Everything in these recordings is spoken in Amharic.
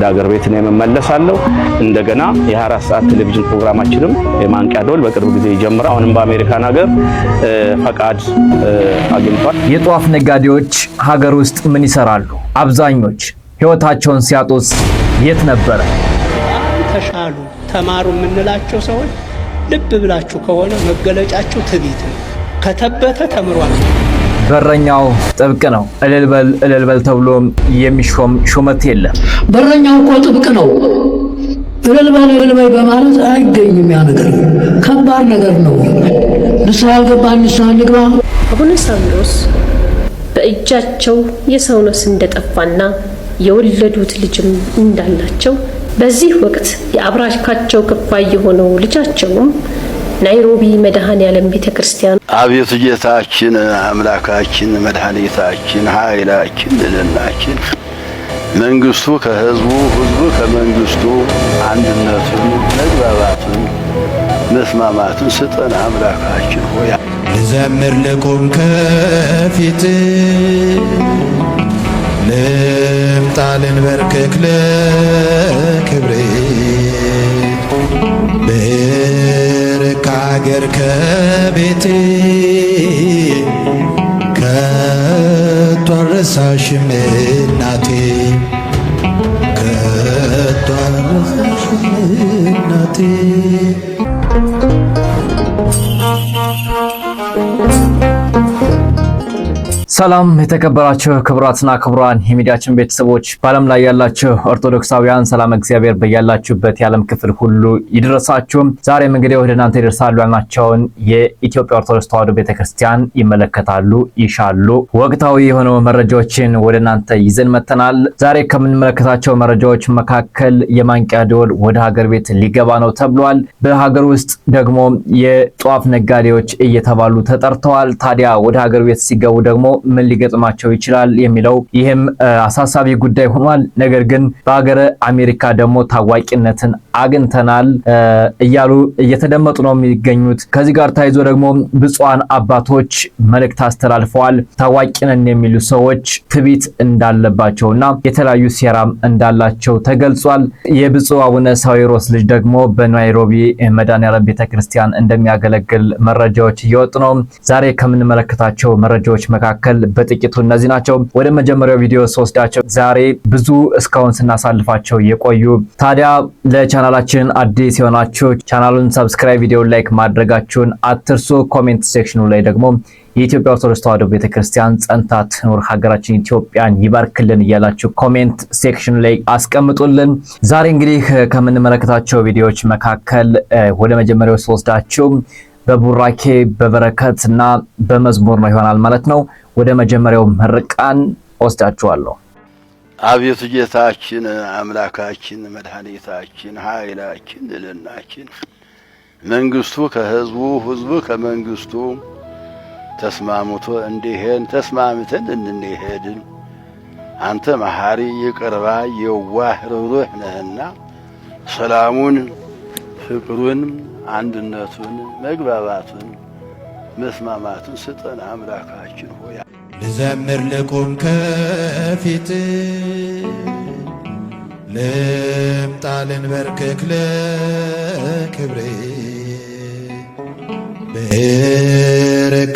ዳገር ቤት ነው የምመለሳለሁ። እንደገና የ24 ሰዓት ቴሌቪዥን ፕሮግራማችንም የማንቂያ ደወል በቅርብ ጊዜ ይጀምራል። አሁንም በአሜሪካን ሀገር ፈቃድ አግኝቷል። የጧፍ ነጋዴዎች ሀገር ውስጥ ምን ይሰራሉ? አብዛኞች ህይወታቸውን ሲያጡስ የት ነበረ? ተሻሉ ተማሩ የምንላቸው ሰዎች ልብ ብላችሁ ከሆነ መገለጫቸው ትዕቢት ነው። ከተበተ ተምሯል። በረኛው ጥብቅ ነው። እልልበል ተብሎ የሚሾም ሹመት የለም። በረኛው እኮ ጥብቅ ነው። እልልበል በማለት አይገኝም። ያ ነገር ከባድ ነገር ነው። ንስሐ አልገባ ንስሐ ልግባ። አቡነ ሳዊሮስ በእጃቸው የሰው ነፍስ እንደጠፋና የወለዱት ልጅም እንዳላቸው በዚህ ወቅት የአብራካቸው ክፋይ የሆነው ልጃቸውም ናይሮቢ መድኃኔዓለም ቤተክርስቲያን አቤቱ ጌታችን አምላካችን መድኃኒታችን ኃይላችን ልዕልናችን መንግስቱ ከህዝቡ ህዝቡ ከመንግስቱ አንድነቱን መግባባቱን መስማማቱን ስጠን አምላካችን ሆይ ልዘምር ልቁም ከፊት ልምጣ ልንበርክክ ለክብሬ ከአገር ከቤቴ ከቶ አልረሳሽም እናቴ ከቶ አልረሳሽም እናቴ። ሰላም የተከበራችሁ ክቡራትና ክቡራን የሚዲያችን ቤተሰቦች በዓለም ላይ ያላችሁ ኦርቶዶክሳውያን ሰላም እግዚአብሔር በያላችሁበት የዓለም ክፍል ሁሉ ይድረሳችሁ። ዛሬም እንግዲህ ወደ እናንተ ይደርሳሉ ያልናቸውን የኢትዮጵያ ኦርቶዶክስ ተዋሕዶ ቤተክርስቲያን ይመለከታሉ፣ ይሻሉ ወቅታዊ የሆኑ መረጃዎችን ወደ እናንተ ይዘን መተናል። ዛሬ ከምንመለከታቸው መረጃዎች መካከል የማንቂያ ደወል ወደ ሀገር ቤት ሊገባ ነው ተብሏል። በሀገር ውስጥ ደግሞ የጧፍ ነጋዴዎች እየተባሉ ተጠርተዋል። ታዲያ ወደ ሀገር ቤት ሲገቡ ደግሞ ምን ሊገጥማቸው ይችላል የሚለው ይህም አሳሳቢ ጉዳይ ሆኗል። ነገር ግን በሀገረ አሜሪካ ደግሞ ታዋቂነትን አግኝተናል እያሉ እየተደመጡ ነው የሚገኙት። ከዚህ ጋር ታይዞ ደግሞ ብፁዓን አባቶች መልእክት አስተላልፈዋል። ታዋቂነን የሚሉ ሰዎች ትዕቢት እንዳለባቸውና የተለያዩ ሴራም እንዳላቸው ተገልጿል። የብፁዕ አቡነ ሳዊሮስ ልጅ ደግሞ በናይሮቢ መድኃኔዓለም ቤተክርስቲያን እንደሚያገለግል መረጃዎች እየወጡ ነው። ዛሬ ከምንመለከታቸው መረጃዎች መካከል በጥቂቱ እነዚህ ናቸው። ወደ መጀመሪያው ቪዲዮ ወስዳቸው ዛሬ ብዙ እስካሁን ስናሳልፋቸው የቆዩ ታዲያ ለቻናላችን አዲስ የሆናችሁ ቻናሉን ሰብስክራይብ፣ ቪዲዮ ላይክ ማድረጋችሁን አትርሱ። ኮሜንት ሴክሽኑ ላይ ደግሞ የኢትዮጵያ ኦርቶዶክስ ተዋሕዶ ቤተክርስቲያን ጸንታ ትኑር፣ ሀገራችን ኢትዮጵያን ይባርክልን እያላችሁ ኮሜንት ሴክሽኑ ላይ አስቀምጡልን። ዛሬ እንግዲህ ከምንመለከታቸው ቪዲዮዎች መካከል ወደ መጀመሪያው ወስዳችሁ በቡራኬ በበረከትና በመዝሙር ነው ይሆናል ማለት ነው። ወደ መጀመሪያው ምርቃን ወስዳችኋለሁ። አቤቱ ጌታችን አምላካችን መድኃኒታችን ኃይላችን ልዕልናችን መንግስቱ ከህዝቡ ህዝቡ ከመንግስቱ ተስማምቶ እንዲሄን ተስማምተን እንሄድን አንተ መሐሪ ይቅር ባይ የዋህ ርኅሩህ ነህና ሰላሙን ፍቅሩን አንድነቱን መግባባቱን መስማማቱን ስጠን አምላካችን ሆይ ልዘምር ልቁም ከፊት ልምጣ ልንበርክክ ለክብሬ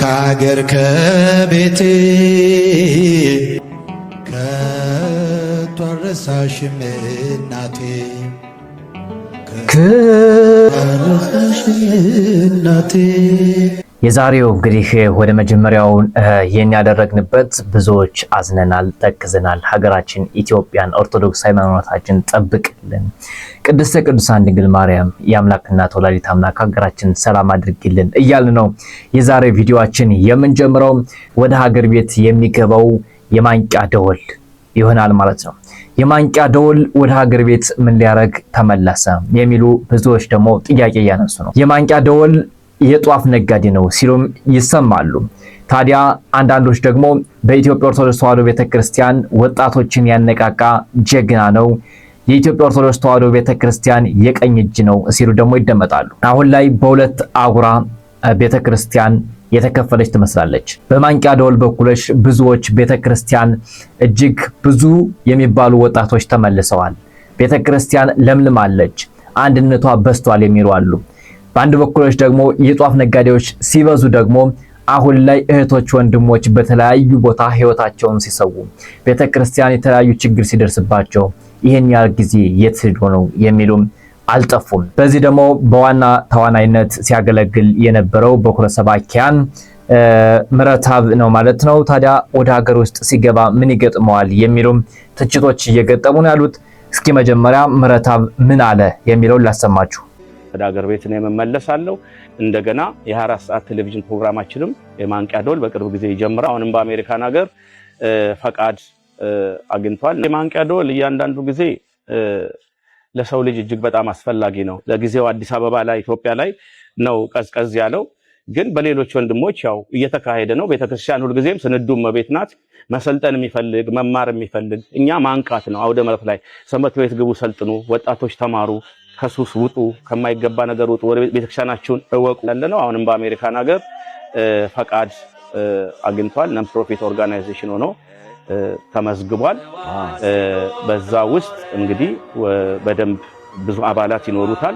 ከአገር ከቤቴ ከቶ አልረሳሽም እናቴ የዛሬው እንግዲህ ወደ መጀመሪያው ያደረግንበት ብዙዎች አዝነናል፣ ተክዘናል። ሀገራችን ኢትዮጵያን ኦርቶዶክስ ሃይማኖታችን ጠብቅልን፣ ቅድስተ ቅዱሳን ድንግል ማርያም የአምላክ እናት ወላዲተ አምላክ ሀገራችን ሰላም አድርግልን እያልን ነው የዛሬው ቪዲዮአችን የምንጀምረው። ወደ ሀገር ቤት የሚገባው የማንቂያ ደወል ይሆናል ማለት ነው። የማንቂያ ደወል ወደ ሀገር ቤት ምን ሊያረግ ተመለሰ የሚሉ ብዙዎች ደግሞ ጥያቄ ያነሱ ነው። የማንቂያ ደወል የጧፍ ነጋዴ ነው ሲሉም ይሰማሉ። ታዲያ አንዳንዶች ደግሞ በኢትዮጵያ ኦርቶዶክስ ተዋሕዶ ቤተክርስቲያን ወጣቶችን ያነቃቃ ጀግና ነው፣ የኢትዮጵያ ኦርቶዶክስ ተዋሕዶ ቤተክርስቲያን የቀኝ እጅ ነው ሲሉ ደግሞ ይደመጣሉ። አሁን ላይ በሁለት አጉራ ቤተክርስቲያን የተከፈለች ትመስላለች። በማንቂያ ደወል በኩልሽ ብዙዎች ቤተክርስቲያን እጅግ ብዙ የሚባሉ ወጣቶች ተመልሰዋል። ቤተክርስቲያን ለምልማለች፣ አንድነቷ በስቷል የሚሉ አሉ። በአንድ በኩሎች ደግሞ የጧፍ ነጋዴዎች ሲበዙ ደግሞ አሁን ላይ እህቶች ወንድሞች በተለያዩ ቦታ ህይወታቸውን ሲሰዉ ቤተክርስቲያን የተለያዩ ችግር ሲደርስባቸው ይሄን ያህል ጊዜ የት ሄዶ ነው የሚሉም አልጠፉም። በዚህ ደግሞ በዋና ተዋናይነት ሲያገለግል የነበረው በኩረ ሰባኪያን ምረታብ ነው ማለት ነው። ታዲያ ወደ ሀገር ውስጥ ሲገባ ምን ይገጥመዋል የሚሉም ትችቶች እየገጠሙ ነው ያሉት። እስኪ መጀመሪያ ምረታብ ምን አለ የሚለውን ላሰማችሁ። ወደ ሀገር ቤት ነው የምመለሳለሁ። እንደገና የ24 ሰዓት ቴሌቪዥን ፕሮግራማችንም የማንቂያ ደወል በቅርብ ጊዜ ይጀምራል። አሁንም በአሜሪካን ሀገር ፈቃድ አግኝቷል። የማንቂያ ደወል እያንዳንዱ ጊዜ ለሰው ልጅ እጅግ በጣም አስፈላጊ ነው። ለጊዜው አዲስ አበባ ላይ ኢትዮጵያ ላይ ነው ቀዝቀዝ ያለው፣ ግን በሌሎች ወንድሞች ያው እየተካሄደ ነው። ቤተክርስቲያን ሁልጊዜም ስንዱ እመቤት ናት። መሰልጠን የሚፈልግ መማር የሚፈልግ እኛ ማንቃት ነው። አውደ ምሕረት ላይ ሰንበት ቤት ግቡ፣ ሰልጥኑ፣ ወጣቶች ተማሩ፣ ከሱስ ውጡ፣ ከማይገባ ነገር ውጡ፣ ወደ ቤተክርስቲያናችሁን እወቁ ያለነው። አሁንም በአሜሪካን ሀገር ፈቃድ አግኝቷል። ነን ፕሮፊት ኦርጋናይዜሽን ሆኖ ተመዝግቧል። በዛ ውስጥ እንግዲህ በደንብ ብዙ አባላት ይኖሩታል።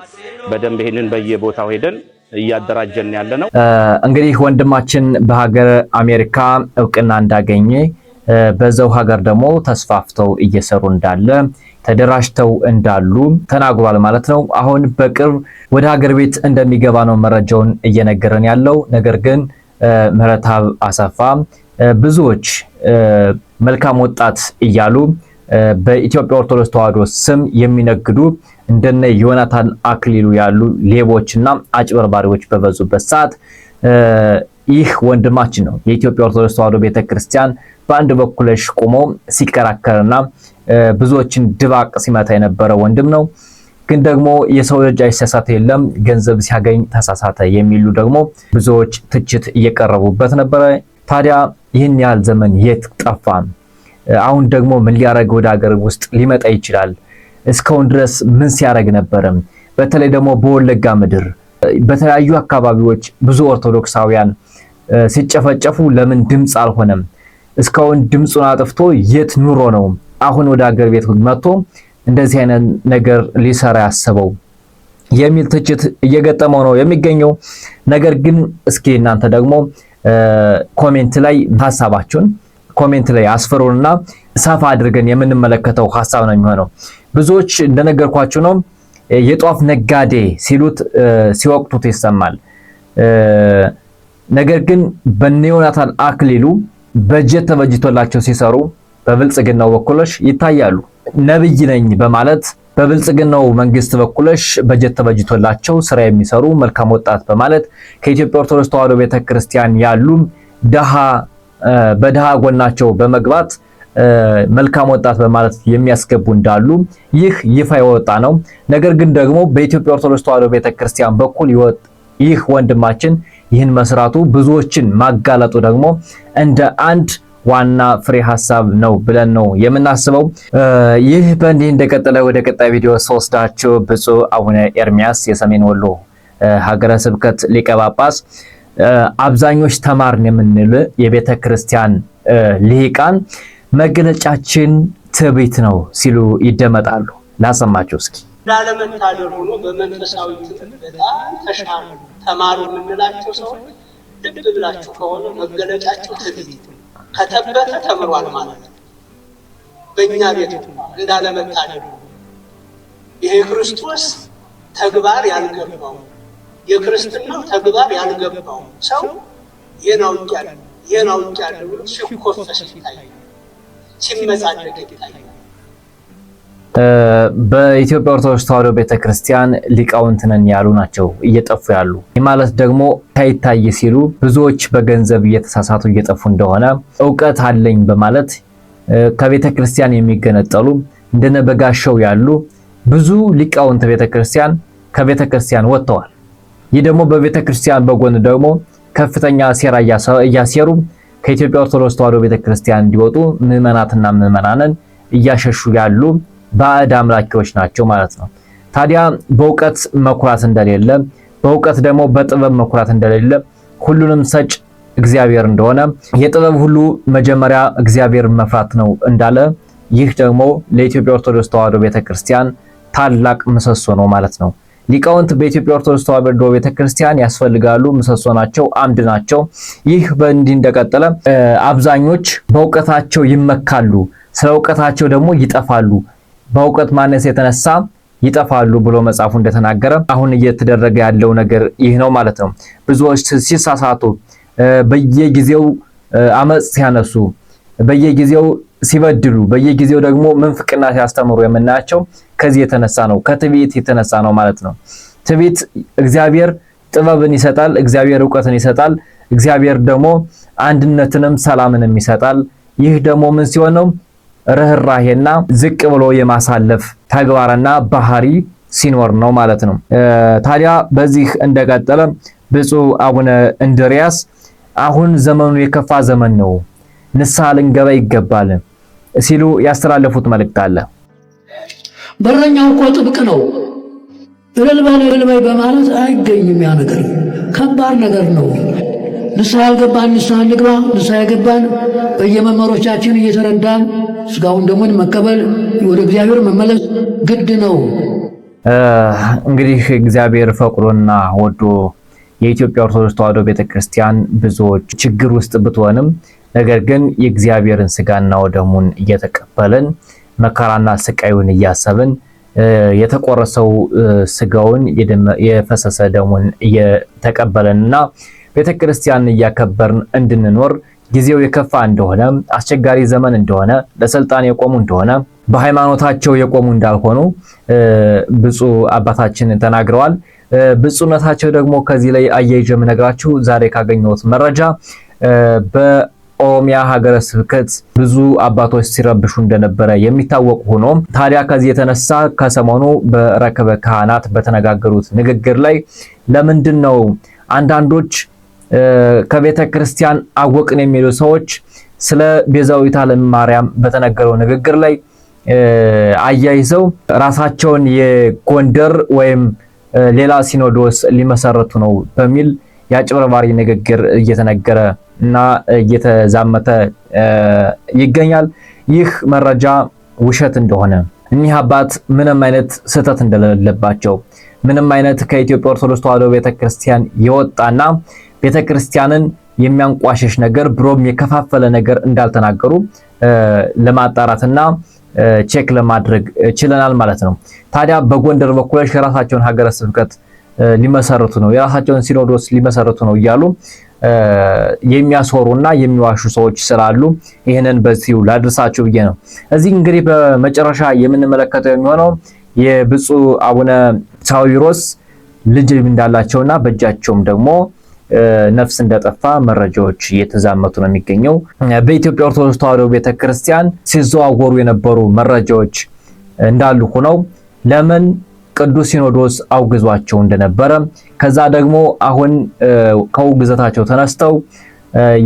በደንብ ይሄንን በየቦታው ሄደን እያደራጀን ያለነው። እንግዲህ ወንድማችን በሀገር አሜሪካ እውቅና እንዳገኘ በዛው ሀገር ደግሞ ተስፋፍተው እየሰሩ እንዳለ ተደራጅተው እንዳሉ ተናግሯል ማለት ነው። አሁን በቅርብ ወደ ሀገር ቤት እንደሚገባ ነው መረጃውን እየነገረን ያለው። ነገር ግን ምረታብ አሰፋ ብዙዎች መልካም ወጣት እያሉ በኢትዮጵያ ኦርቶዶክስ ተዋሕዶ ስም የሚነግዱ እንደነ ዮናታን አክሊሉ ያሉ ሌቦችና አጭበርባሪዎች በበዙበት ሰዓት ይህ ወንድማችን ነው የኢትዮጵያ ኦርቶዶክስ ተዋሕዶ ቤተክርስቲያን በአንድ በኩልሽ ቆሞ ሲከራከርና ብዙዎችን ድባቅ ሲመታ የነበረ ወንድም ነው። ግን ደግሞ የሰው ልጅ አይሳሳት የለም ገንዘብ ሲያገኝ ተሳሳተ የሚሉ ደግሞ ብዙዎች ትችት እየቀረቡበት ነበረ። ታዲያ ይህን ያህል ዘመን የት ጠፋ? አሁን ደግሞ ምን ሊያረግ ወደ ሀገር ውስጥ ሊመጣ ይችላል? እስካሁን ድረስ ምን ሲያረግ ነበር? በተለይ ደግሞ በወለጋ ምድር በተለያዩ አካባቢዎች ብዙ ኦርቶዶክሳውያን ሲጨፈጨፉ ለምን ድምጽ አልሆነም? እስካሁን ድምጹን አጥፍቶ የት ኑሮ ነው አሁን ወደ ሀገር ቤት መጥቶ እንደዚህ አይነት ነገር ሊሰራ ያሰበው የሚል ትችት እየገጠመው ነው የሚገኘው። ነገር ግን እስኪ እናንተ ደግሞ ኮሜንት ላይ ሐሳባችሁን ኮሜንት ላይ አስፈሩና ሰፋ አድርገን የምንመለከተው ሐሳብ ነው የሚሆነው። ብዙዎች እንደነገርኳችሁ ነው የጧፍ ነጋዴ ሲሉት ሲወቅቱት ይሰማል። ነገር ግን በዮናታን አክሊሉ በጀት ተበጅቶላቸው ሲሰሩ በብልጽግናው በኩልሽ ይታያሉ። ነብይ ነኝ በማለት በብልጽግናው መንግስት በኩልሽ በጀት ተበጅቶላቸው ስራ የሚሰሩ መልካም ወጣት በማለት ከኢትዮጵያ ኦርቶዶክስ ተዋሕዶ ቤተክርስቲያን ያሉ በድሃ ጎናቸው በመግባት መልካም ወጣት በማለት የሚያስገቡ እንዳሉ ይህ ይፋ የወጣ ነው። ነገር ግን ደግሞ በኢትዮጵያ ኦርቶዶክስ ተዋሕዶ ቤተክርስቲያን በኩል ይህ ወንድማችን ይህን መስራቱ ብዙዎችን ማጋለጡ ደግሞ እንደ አንድ ዋና ፍሬ ሐሳብ ነው ብለን ነው የምናስበው። ይህ በእንዲህ እንደቀጠለ ወደ ቀጣይ ቪዲዮ ስወስዳችሁ ብፁዕ አቡነ ኤርሚያስ የሰሜን ወሎ ሀገረ ስብከት ሊቀ ጳጳስ አብዛኞች ተማርን የምንል የቤተ ክርስቲያን ሊቃን መገለጫችን ትዕቢት ነው ሲሉ ይደመጣሉ። ላሰማችሁ እስኪ። ላለመታደል ሆኖ በመንፈሳዊ ትምህርት በጣም ተሻሉ ተማሩ የምንላቸው ሰዎች ልብ ብላችሁ ከሆነ መገለጫቸው ትዕቢት ነው። ከተበተ ተምሯል ማለት ነው። በእኛ ቤት እንዳለመታደል ይሄ ክርስቶስ ተግባር ያልገባው የክርስትናው ተግባር ያልገባው ሰው ይሄን አውቄያለሁ ብሎ ሲኮፈስ ይታያል፣ ሲመጻደቅ ይታያል። በኢትዮጵያ ኦርቶዶክስ ተዋሕዶ ቤተክርስቲያን ሊቃውንት ነን ያሉ ናቸው እየጠፉ ያሉ። ይህ ማለት ደግሞ ታይታይ ሲሉ ብዙዎች በገንዘብ እየተሳሳቱ እየጠፉ እንደሆነ ዕውቀት አለኝ በማለት ከቤተክርስቲያን የሚገነጠሉ እንደነ በጋሻው ያሉ ብዙ ሊቃውንት ቤተክርስቲያን ከቤተክርስቲያን ወጥተዋል። ይህ ደግሞ በቤተክርስቲያን በጎን ደግሞ ከፍተኛ ሴራ እያሴሩ ከኢትዮጵያ ኦርቶዶክስ ተዋሕዶ ቤተክርስቲያን እንዲወጡ ምዕመናትና ምዕመናንን እያሸሹ ያሉ ባዕድ አምላኪዎች ናቸው ማለት ነው። ታዲያ በእውቀት መኩራት እንደሌለ፣ በእውቀት ደግሞ በጥበብ መኩራት እንደሌለ፣ ሁሉንም ሰጭ እግዚአብሔር እንደሆነ፣ የጥበብ ሁሉ መጀመሪያ እግዚአብሔር መፍራት ነው እንዳለ ይህ ደግሞ ለኢትዮጵያ ኦርቶዶክስ ተዋሕዶ ቤተክርስቲያን ታላቅ ምሰሶ ነው ማለት ነው። ሊቃውንት በኢትዮጵያ ኦርቶዶክስ ተዋሕዶ ቤተክርስቲያን ያስፈልጋሉ፣ ምሰሶ ናቸው፣ አምድ ናቸው። ይህ በእንዲህ እንደቀጠለ አብዛኞች በእውቀታቸው ይመካሉ፣ ስለ እውቀታቸው ደግሞ ይጠፋሉ፣ በእውቀት ማነስ የተነሳ ይጠፋሉ ብሎ መጽሐፉ እንደተናገረ አሁን እየተደረገ ያለው ነገር ይህ ነው ማለት ነው። ብዙዎች ሲሳሳቱ፣ በየጊዜው አመጽ ሲያነሱ፣ በየጊዜው ሲበድሉ፣ በየጊዜው ደግሞ ምንፍቅና ሲያስተምሩ የምናያቸው ከዚህ የተነሳ ነው፣ ከትዕቢት የተነሳ ነው ማለት ነው። ትዕቢት እግዚአብሔር ጥበብን ይሰጣል፣ እግዚአብሔር ዕውቀትን ይሰጣል፣ እግዚአብሔር ደግሞ አንድነትንም ሰላምንም ይሰጣል። ይህ ደግሞ ምን ሲሆን ነው? ርህራሄና ዝቅ ብሎ የማሳለፍ ተግባርና ባህሪ ሲኖር ነው ማለት ነው። ታዲያ በዚህ እንደቀጠለ ብፁዕ አቡነ እንድርያስ አሁን ዘመኑ የከፋ ዘመን ነው፣ ንስሐ ልንገባ ይገባል ሲሉ ያስተላለፉት መልእክት አለ። በረኛው እኮ ጥብቅ ነው። እልል በል በማለት አይገኝም። ያ ነገር ከባድ ነገር ነው። ንስሐ ያልገባን ንስሐ እንግባ፣ ንስሐ የገባን በየመመሮቻችን እየተረዳን ስጋውን ደሙን መቀበል ወደ እግዚአብሔር መመለስ ግድ ነው። እንግዲህ እግዚአብሔር ፈቅዶና ወዶ የኢትዮጵያ ኦርቶዶክስ ተዋሕዶ ቤተክርስቲያን ብዙዎች ችግር ውስጥ ብትሆንም ነገር ግን የእግዚአብሔርን ስጋና ደሙን እየተቀበልን መከራና ስቃዩን እያሰብን የተቆረሰው ስጋውን የፈሰሰ ደሙን እየተቀበለንና ቤተክርስቲያንን እያከበርን እንድንኖር ጊዜው የከፋ እንደሆነ አስቸጋሪ ዘመን እንደሆነ ለስልጣን የቆሙ እንደሆነ በሃይማኖታቸው የቆሙ እንዳልሆኑ ብፁዕ አባታችን ተናግረዋል። ብፁዕነታቸው ደግሞ ከዚህ ላይ አያይዤ የምነግራችሁ ዛሬ ካገኘሁት መረጃ በኦሮሚያ ሀገረ ስብከት ብዙ አባቶች ሲረብሹ እንደነበረ የሚታወቅ ሆኖ ታዲያ ከዚህ የተነሳ ከሰሞኑ በረከበ ካህናት በተነጋገሩት ንግግር ላይ ለምንድን ነው አንዳንዶች ከቤተ ክርስቲያን አወቅን የሚሉ ሰዎች ስለ ቤዛዊት ዓለም ማርያም በተነገረው ንግግር ላይ አያይዘው ራሳቸውን የጎንደር ወይም ሌላ ሲኖዶስ ሊመሰረቱ ነው በሚል ያጭበርባሪ ንግግር እየተነገረ እና እየተዛመተ ይገኛል። ይህ መረጃ ውሸት እንደሆነ እኒህ አባት ምንም አይነት ስህተት እንደሌለባቸው ምንም አይነት ከኢትዮጵያ ኦርቶዶክስ ተዋሕዶ ቤተክርስቲያን የወጣና ቤተክርስቲያንን የሚያንቋሽሽ ነገር ብሎም የከፋፈለ ነገር እንዳልተናገሩ ለማጣራትና ቼክ ለማድረግ ችለናል ማለት ነው። ታዲያ በጎንደር በኩል የራሳቸውን ሀገረ ስብከት ሊመሰረቱ ነው፣ የራሳቸውን ሲኖዶስ ሊመሰረቱ ነው እያሉ የሚያስወሩና የሚዋሹ ሰዎች ስላሉ ይህንን በዚሁ ላድርሳችሁ ብዬ ነው። እዚህ እንግዲህ በመጨረሻ የምንመለከተው የሚሆነው የብፁዕ አቡነ ሳዊሮስ ልጅ እንዳላቸውና በእጃቸውም ደግሞ ነፍስ እንደጠፋ መረጃዎች እየተዛመቱ ነው የሚገኘው። በኢትዮጵያ ኦርቶዶክስ ተዋሕዶ ቤተክርስቲያን ሲዘዋወሩ የነበሩ መረጃዎች እንዳሉ ሆነው ለምን ቅዱስ ሲኖዶስ አውግዟቸው እንደነበረ ከዛ ደግሞ አሁን ከውግዘታቸው ተነስተው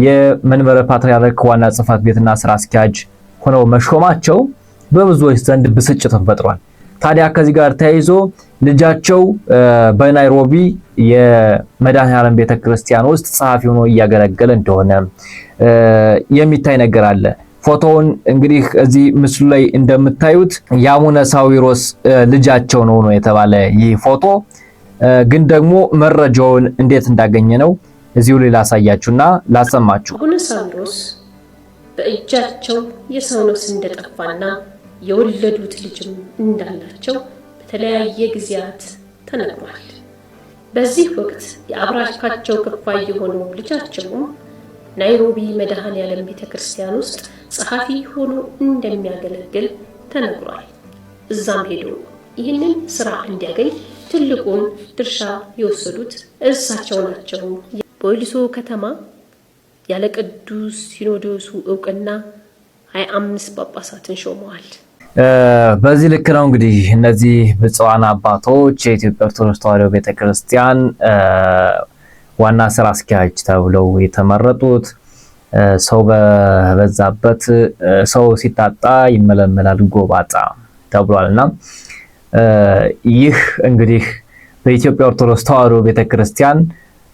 የመንበረ ፓትርያርክ ዋና ጽሕፈት ቤትና ስራ አስኪያጅ ሆነው መሾማቸው በብዙዎች ዘንድ ብስጭትን ፈጥሯል። ታዲያ ከዚህ ጋር ተያይዞ ልጃቸው በናይሮቢ የመድኃኔዓለም ቤተክርስቲያን ውስጥ ጸሐፊ ሆኖ እያገለገለ እንደሆነ የሚታይ ነገር አለ። ፎቶውን እንግዲህ እዚህ ምስሉ ላይ እንደምታዩት የአቡነ ሳዊሮስ ልጃቸው ነው የተባለ ይህ ፎቶ ግን ደግሞ መረጃውን እንዴት እንዳገኘ ነው እዚሁ ላይ ላሳያችሁና ላሰማችሁ። አቡነ ሳዊሮስ በእጃቸው የሰው ነፍስ እንደጠፋና የወለዱት ልጅም እንዳላቸው በተለያየ ጊዜያት ተነግሯል። በዚህ ወቅት የአብራካቸው ክፋይ የሆነው ልጃቸውም ናይሮቢ መድኃኔዓለም ቤተክርስቲያን ውስጥ ጸሐፊ ሆኖ እንደሚያገለግል ተነግሯል። እዛም ሄዶ ይህንን ስራ እንዲያገኝ ትልቁን ድርሻ የወሰዱት እሳቸው ናቸው። በወሊሶ ከተማ ያለ ቅዱስ ሲኖዶሱ እውቅና 25 ጳጳሳትን ሾመዋል። በዚህ ልክ ነው እንግዲህ እነዚህ ብፁዓን አባቶች የኢትዮጵያ ኦርቶዶክስ ተዋሕዶ ቤተክርስቲያን ዋና ስራ አስኪያጅ ተብለው የተመረጡት። ሰው በበዛበት ሰው ሲታጣ ይመለመላል ጎባጣ ተብሏልና ይህ እንግዲህ በኢትዮጵያ ኦርቶዶክስ ተዋሕዶ ቤተክርስቲያን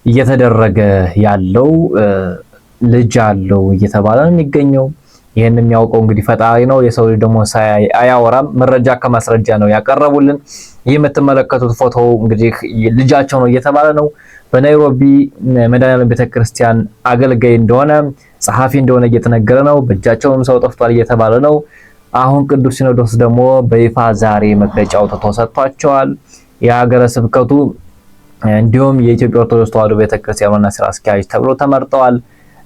እየተደረገ ያለው ልጅ አለው እየተባለ ነው የሚገኘው። ይህን የሚያውቀው እንግዲህ ፈጣሪ ነው። የሰው ልጅ ደግሞ አያወራም። መረጃ ከማስረጃ ነው ያቀረቡልን። ይህ የምትመለከቱት ፎቶ እንግዲህ ልጃቸው ነው እየተባለ ነው። በናይሮቢ መድኃኔዓለም ቤተክርስቲያን አገልጋይ እንደሆነ ጸሐፊ እንደሆነ እየተነገረ ነው። በእጃቸውም ሰው ጠፍቷል እየተባለ ነው። አሁን ቅዱስ ሲኖዶስ ደግሞ በይፋ ዛሬ መግለጫ አውጥቶ ሰጥቷቸዋል። የሀገረ ስብከቱ እንዲሁም የኢትዮጵያ ኦርቶዶክስ ተዋሕዶ ቤተክርስቲያን ዋና ስራ አስኪያጅ ተብሎ ተመርጠዋል።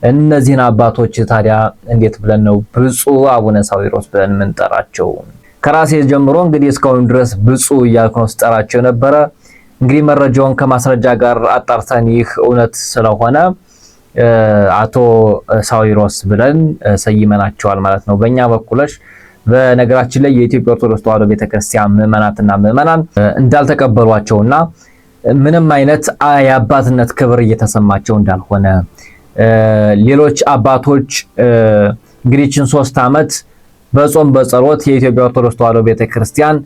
እነዚህን አባቶች ታዲያ እንዴት ብለን ነው ብፁዕ አቡነ ሳዊሮስ ብለን የምንጠራቸው? ከራሴ ጀምሮ እንግዲህ እስካሁን ድረስ ብፁዕ እያልኩ ነው ስጠራቸው የነበረ። እንግዲህ መረጃውን ከማስረጃ ጋር አጣርተን ይህ እውነት ስለሆነ አቶ ሳዊሮስ ብለን ሰይመናቸዋል ማለት ነው በእኛ በኩለሽ። በነገራችን ላይ የኢትዮጵያ ኦርቶዶክስ ተዋሕዶ ቤተክርስቲያን ምዕመናትና ምዕመናን እንዳልተቀበሏቸውና ምንም አይነት የአባትነት ክብር እየተሰማቸው እንዳልሆነ ሌሎች አባቶች እንግዲህ 3 ዓመት በጾም በጸሎት የኢትዮጵያ ኦርቶዶክስ ተዋሕዶ ቤተክርስቲያን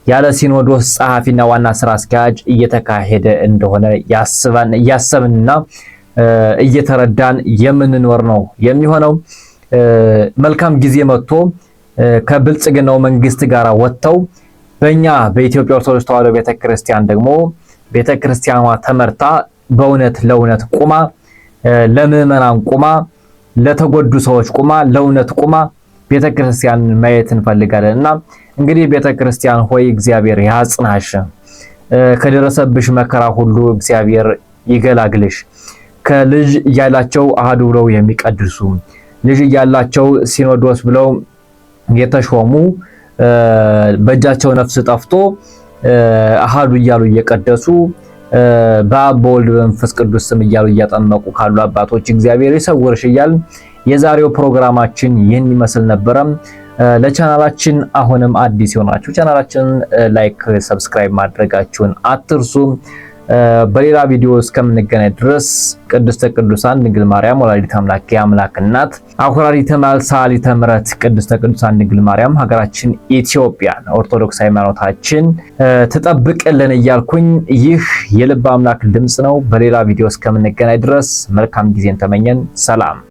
ያለ ሲኖዶስ ጸሐፊና ዋና ስራ አስኪያጅ እየተካሄደ እንደሆነ ያሰብንና እየተረዳን የምንኖር ነው የሚሆነው። መልካም ጊዜ መጥቶ ከብልጽግናው መንግስት ጋር ወጥተው በእኛ በኢትዮጵያ ኦርቶዶክስ ተዋሕዶ ቤተክርስቲያን ደግሞ ቤተክርስቲያኗ ተመርታ በእውነት ለእውነት ቁማ፣ ለምዕመናን ቁማ፣ ለተጎዱ ሰዎች ቁማ፣ ለእውነት ቁማ ቤተክርስቲያን ማየት እንፈልጋለን እና እንግዲህ ቤተክርስቲያን ሆይ እግዚአብሔር ያጽናሽ፣ ከደረሰብሽ መከራ ሁሉ እግዚአብሔር ይገላግልሽ። ከልጅ እያላቸው አሃዱ ብለው የሚቀድሱ ልጅ እያላቸው ሲኖዶስ ብለው የተሾሙ በእጃቸው ነፍስ ጠፍቶ አሃዱ እያሉ እየቀደሱ በአብ በወልድ በመንፈስ ቅዱስ ስም እያሉ እያጠመቁ ካሉ አባቶች እግዚአብሔር ይሰውርሽ እያልን የዛሬው ፕሮግራማችን ይህን ይመስል ነበረ። ለቻናላችን አሁንም አዲስ የሆናችሁ ቻናላችንን ላይክ፣ ሰብስክራይብ ማድረጋችሁን አትርሱ። በሌላ ቪዲዮ እስከምንገናኝ ድረስ ቅድስተ ቅዱሳን ድንግል ማርያም ወላዲተ አምላክ የአምላክ እናት አኩራሪተ መዓልት ሰዓሊተ ምሕረት ቅድስተ ቅዱሳን ድንግል ማርያም ሀገራችን ኢትዮጵያን ኦርቶዶክስ ሃይማኖታችን ትጠብቅልን እያልኩኝ ይህ የልብ አምላክ ድምጽ ነው። በሌላ ቪዲዮ እስከምንገናኝ ድረስ መልካም ጊዜን ተመኘን። ሰላም።